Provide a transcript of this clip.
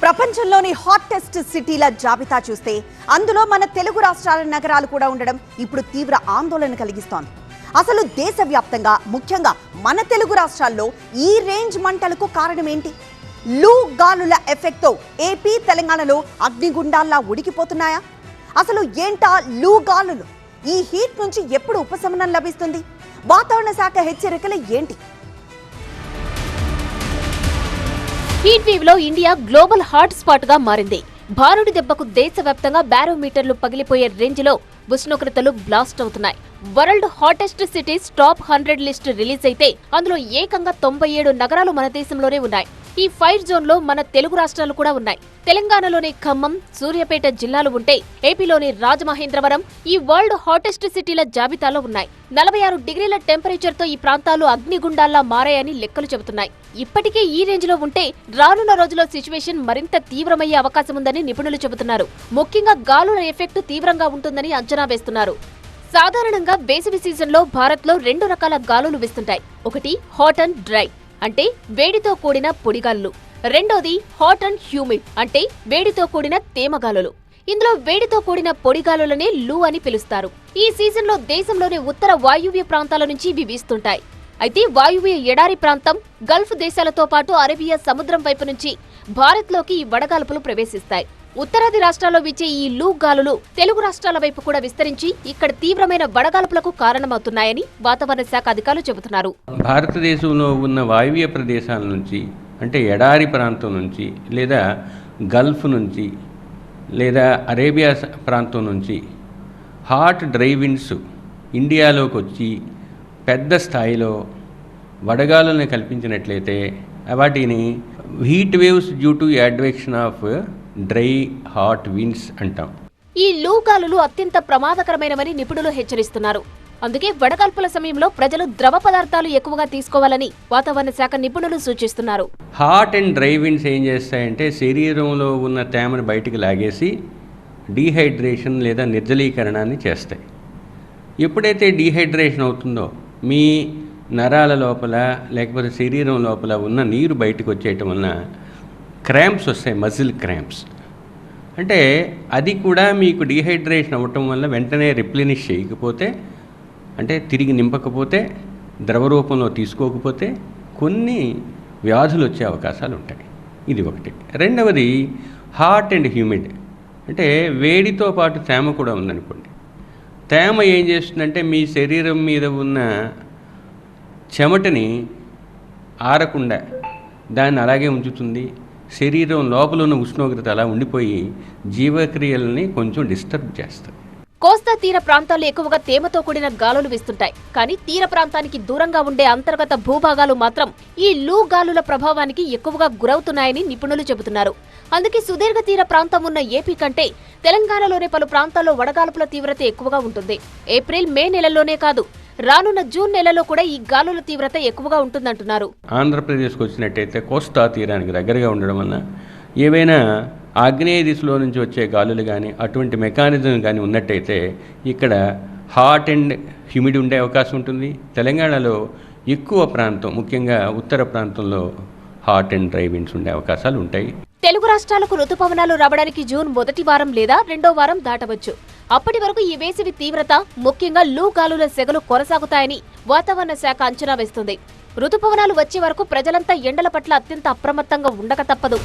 ప్రపంచంలోని హాటెస్ట్ సిటీల జాబితా చూస్తే అందులో మన తెలుగు రాష్ట్రాల నగరాలు కూడా ఉండడం ఇప్పుడు తీవ్ర ఆందోళన కలిగిస్తోంది. అసలు దేశవ్యాప్తంగా ముఖ్యంగా మన తెలుగు రాష్ట్రాల్లో ఈ రేంజ్ మంటలకు కారణం ఏంటి? లూ గాలుల ఎఫెక్ట్తో ఏపీ తెలంగాణలో అగ్నిగుండాల్లా ఉడికిపోతున్నాయా? అసలు ఏంటా లూ గాలులు? ఈ హీట్ నుంచి ఎప్పుడు ఉపశమనం లభిస్తుంది? వాతావరణ శాఖ హెచ్చరికలు ఏంటి? హీట్ వేవ్ లో ఇండియా గ్లోబల్ హాట్ స్పాట్ గా మారింది. భానుడి దెబ్బకు దేశవ్యాప్తంగా బారోమీటర్లు పగిలిపోయే రేంజ్ లో ఉష్ణోగ్రతలు బ్లాస్ట్ అవుతున్నాయి. World hottest cities top 100 list release అయితే అందులో ఏకంగా 97 నగరాలు మన దేశంలోనే ఉన్నాయి. ఈ ఫైర్ జోన్ లో మన తెలుగు రాష్ట్రాలు కూడా ఉన్నాయి. తెలంగాణలోని ఖమ్మం, సూర్యాపేట జిల్లాలు ఉంటే ఏపీలోని రాజమహేంద్రవరం ఈ వరల్డ్ హాటెస్ట్ సిటీల జాబితాలో ఉన్నాయి. 46 డిగ్రీల టెంపరేచర్ తో ఈ ప్రాంతాలు అగ్నిగుండాల్లా మారాయని లెక్కలు చెబుతున్నాయి. ఇప్పటికే ఈ రేంజ్ లో ఉంటే రానున్న రోజుల్లో సిచ్యువేషన్ మరింత తీవ్రమయ్యే అవకాశం ఉందని నిపుణులు చెబుతున్నారు. ముఖ్యంగా గాలుల ఎఫెక్ట్ తీవ్రంగా ఉంటుందని అంచనా వేస్తున్నారు. సాధారణంగా వేసవి సీజన్లో భారత్లో 2 రకాల గాలులు వీస్తుంటాయి. ఒకటి హాట్ అండ్ డ్రై అంటే వేడితో కూడిన పొడిగాలులు, రెండోది హాట్ అండ్ హ్యూమిడ్ అంటే వేడితో కూడిన తేమగాలులు. ఇందులో వేడితో కూడిన పొడిగాలులనే లూ అని పిలుస్తారు. ఈ సీజన్లో దేశంలోని ఉత్తర వాయువ్య ప్రాంతాల నుంచి ఇవి వీస్తుంటాయి. అయితే వాయువ్య ఎడారి ప్రాంతం, గల్ఫ్ దేశాలతో పాటు అరేబియా సముద్రం వైపు నుంచి భారత్లోకి ఈ వడగాల్పులు ప్రవేశిస్తాయి. ఉత్తరాది రాష్ట్రాల్లో వీచే ఈ లూ గాలులు తెలుగు రాష్ట్రాల వైపు కూడా విస్తరించి ఇక్కడ తీవ్రమైన వడగాల్పులకు కారణమవుతున్నాయని వాతావరణ శాఖ అధికారులు చెబుతున్నారు. భారతదేశంలో ఉన్న వాయువ్య ప్రదేశాల నుంచి అంటే ఎడారి ప్రాంతం నుంచి లేదా గల్ఫ్ నుంచి లేదా అరేబియా ప్రాంతం నుంచి హాట్ డ్రై విండ్స్ ఇండియాలోకి వచ్చి పెద్ద స్థాయిలో వడగాలులను కల్పించినట్లయితే వాటిని heat waves due to advection of dry hot winds అంటాం. ఈ లూ గాలులు అత్యంత ప్రమాదకరమైనవని నిపుణులు హెచ్చరిస్తున్నారు. అందుకే వడగాల్పుల సమయంలో ప్రజలు ద్రవ పదార్థాలు ఎక్కువగా తీసుకోవాలని వాతావరణ శాఖ నిపుణులు సూచిస్తున్నారు. హాట్ అండ్ డ్రై విండ్స్ ఏం చేస్తాయంటే శరీరంలో ఉన్న తేమను బయటికి లాగేసి డీహైడ్రేషన్ లేదా నిర్జలీకరణాన్ని చేస్తాయి. ఎప్పుడైతే డీహైడ్రేషన్ అవుతుందో మీ నరాల లోపల లేకపోతే శరీరం లోపల ఉన్న నీరు బయటకు వచ్చేయటం వలన క్రాంప్స్ వస్తాయి, మజిల్ క్రాంప్స్. అంటే అది కూడా మీకు డీహైడ్రేషన్ అవ్వటం వల్ల వెంటనే రిప్లెనిష్ చేయకపోతే అంటే తిరిగి నింపకపోతే ద్రవ రూపంలో తీసుకోకపోతే కొన్ని వ్యాధులు వచ్చే అవకాశాలు ఉంటాయి. ఇది ఒకటి. రెండవది హాట్ అండ్ హ్యూమిడ్ అంటే వేడితో పాటు తేమ కూడా ఉందనుకోండి. తేమ ఏం చేస్తుందంటే మీ శరీరం మీద ఉన్న చెమటని ఆరకుండా దాన్ని అలాగే ఉంచుతుంది. శరీరం లోపల ఉన్న ఉష్ణోగ్రత అలా ఉండిపోయి జీవక్రియలని కొంచెం డిస్టర్బ్ చేస్తుంది. కోస్తా తీర ప్రాంతాల్లో ఎక్కువగా తేమతో కూడిన గాలులు వీస్తుంటాయి. కానీ తీర ప్రాంతానికి దూరంగా ఉండే అంతర్గత భూభాగాలు మాత్రం ఈ లూ గాలుల ప్రభావానికి ఎక్కువగా గురవుతున్నాయని నిపుణులు చెబుతున్నారు. అందుకే సుదీర్ఘ తీర ప్రాంతం ఉన్న ఏపీ కంటే తెలంగాణలోని పలు ప్రాంతాల్లో వడగాల్పుల తీవ్రత ఎక్కువగా ఉంటుంది. ఏప్రిల్, మే నెలల్లోనే కాదు, రానున్న జూన్ నెలలో కూడా ఈ గాలుల తీవ్రత ఎక్కువగా ఉంటుందంటున్నారు. ఆంధ్రప్రదేశ్కి వచ్చినట్టయితే కోస్తా తీరానికి దగ్గరగా ఉండడం వల్ల ఏవైనా ఆగ్నేయ దిశలో నుంచి వచ్చే గాలులు కానీ అటువంటి మెకానిజం కానీ ఉన్నట్టయితే ఇక్కడ హాట్ అండ్ హ్యూమిడ్ ఉండే అవకాశం ఉంటుంది. తెలంగాణలో ఎక్కువ ప్రాంతం ముఖ్యంగా ఉత్తర ప్రాంతంలో హాట్ అండ్ డ్రై విండ్స్ ఉండే అవకాశాలు ఉంటాయి. తెలుగు రాష్ట్రాలకు రుతుపవనాలు రావడానికి జూన్ మొదటి వారం లేదా 2వ వారం దాటవచ్చు. అప్పటి వరకు ఈ వేసవి తీవ్రత ముఖ్యంగా లూ గాలుల సెగలు కొనసాగుతాయని వాతావరణ శాఖ అంచనా వేస్తుంది. రుతుపవనాలు వచ్చే వరకు ప్రజలంతా ఎండల పట్ల అత్యంత అప్రమత్తంగా ఉండక తప్పదు.